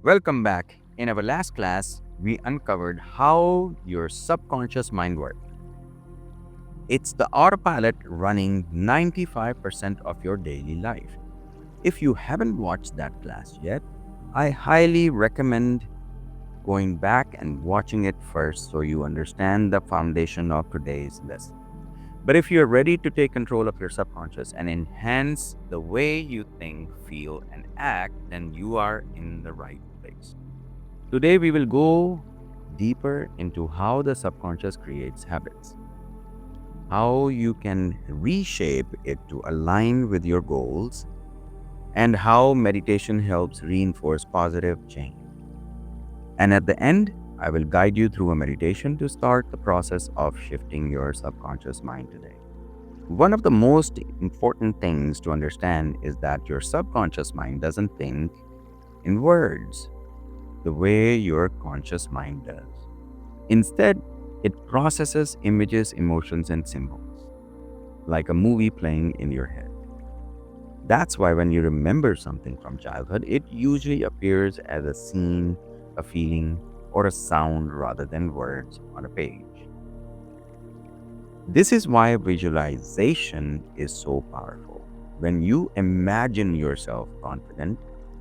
Welcome back. In our last class, we uncovered how your subconscious mind works. It's the autopilot running 95% of your daily life. If you haven't watched that class yet, I highly recommend going back and watching it first so you understand the foundation of today's lesson. But if you're ready to take control of your subconscious and enhance the way you think, feel, and act, then you are in the right place. Today, we will go deeper into how the subconscious creates habits, how you can reshape it to align with your goals, and how meditation helps reinforce positive change. And at the end, I will guide you through a meditation to start the process of shifting your subconscious mind today. One of the most important things to understand is that your subconscious mind doesn't think in words the way your conscious mind does. Instead, it processes images, emotions, and symbols, like a movie playing in your head. That's why when you remember something from childhood, it usually appears as a scene, a feeling, or a sound rather than words on a page. This is why visualization is so powerful. When you imagine yourself confident,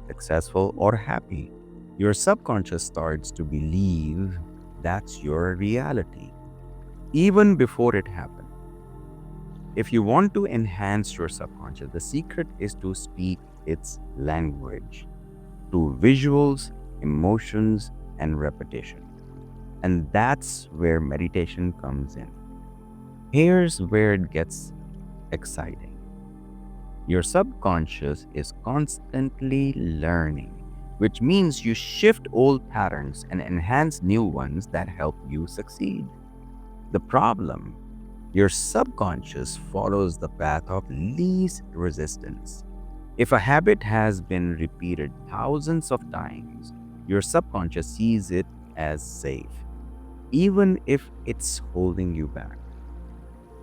successful, or happy, your subconscious starts to believe that's your reality, even before it happens. If you want to enhance your subconscious, the secret is to speak its language through visuals, emotions, and repetition. And that's where meditation comes in. Here's where it gets exciting. Your subconscious is constantly learning, which means you shift old patterns and enhance new ones that help you succeed. The problem, your subconscious follows the path of least resistance. If a habit has been repeated thousands of times, your subconscious sees it as safe, even if it's holding you back.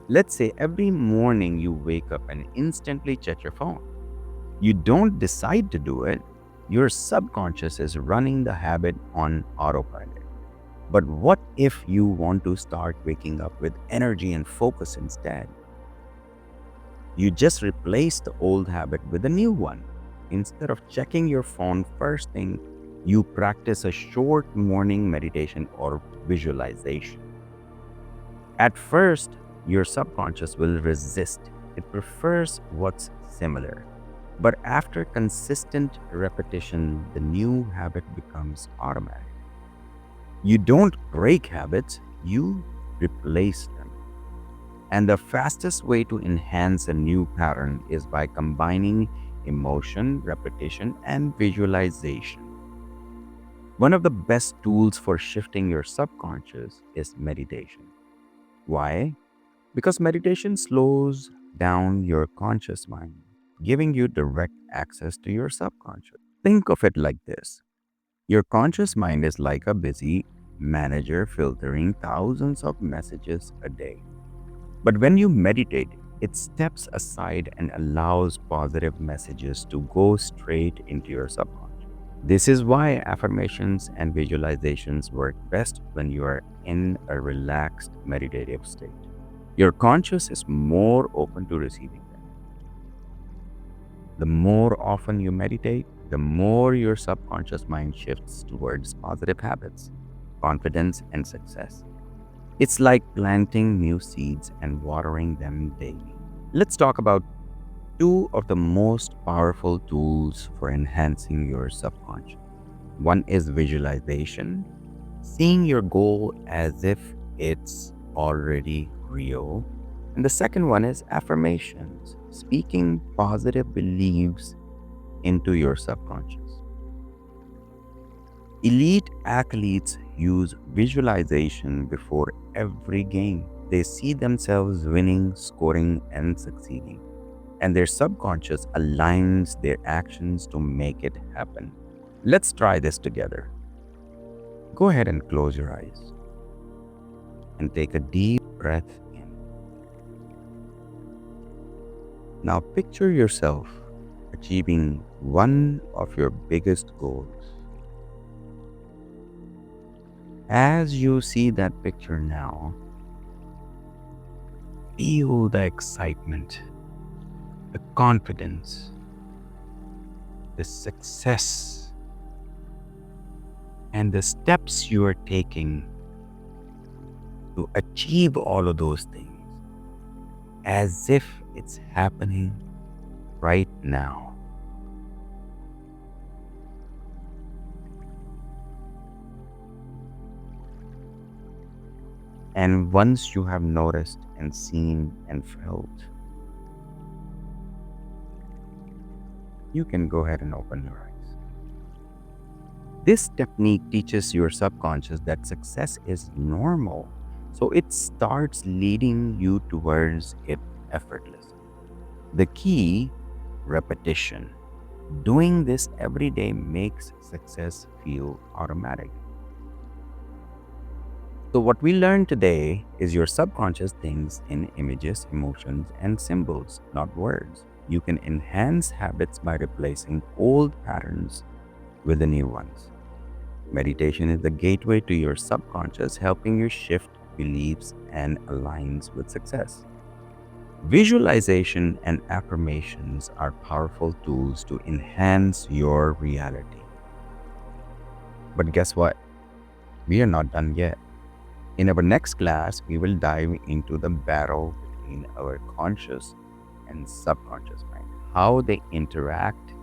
Let's say every morning you wake up and instantly check your phone. You don't decide to do it, your subconscious is running the habit on autopilot. But what if you want to start waking up with energy and focus instead? You just replace the old habit with a new one. Instead of checking your phone first thing, you practice a short morning meditation or visualization. At first, your subconscious will resist. It prefers what's similar. But after consistent repetition, the new habit becomes automatic. You don't break habits, you replace them. And the fastest way to enhance a new pattern is by combining emotion, repetition, and visualization. One of the best tools for shifting your subconscious is meditation. Why? Because meditation slows down your conscious mind, giving you direct access to your subconscious. Think of it like this: your conscious mind is like a busy manager filtering thousands of messages a day. But when you meditate, it steps aside and allows positive messages to go straight into your subconscious. This is why affirmations and visualizations work best when you are in a relaxed meditative state. Your conscious is more open to receiving them. The more often you meditate, the more your subconscious mind shifts towards positive habits, confidence, and success. It's like planting new seeds and watering them daily. Let's talk about two of the most powerful tools for enhancing your subconscious. One is visualization, seeing your goal as if it's already real. And the second one is affirmations, speaking positive beliefs into your subconscious. Elite athletes use visualization before every game. They see themselves winning, scoring, and succeeding, and their subconscious aligns their actions to make it happen. Let's try this together. Go ahead and close your eyes and take a deep breath in. Now picture yourself achieving one of your biggest goals. As you see that picture now, feel the excitement, the confidence, the success, and the steps you are taking to achieve all of those things as if it's happening right now. And once you have noticed and seen and felt, you can go ahead and open your eyes. This technique teaches your subconscious that success is normal, so it starts leading you towards it effortlessly. The key: repetition. Doing this every day makes success feel automatic. So, what we learned today is your subconscious thinks in images, emotions, and symbols, not words. You can enhance habits by replacing old patterns with the new ones. Meditation is the gateway to your subconscious, helping you shift beliefs and aligns with success. Visualization and affirmations are powerful tools to enhance your reality. But guess what? We are not done yet. In our next class, we will dive into the battle between our conscious and subconscious mind, how they interact,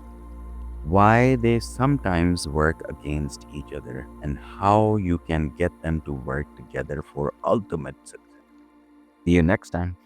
why they sometimes work against each other, and how you can get them to work together for ultimate success. See you next time.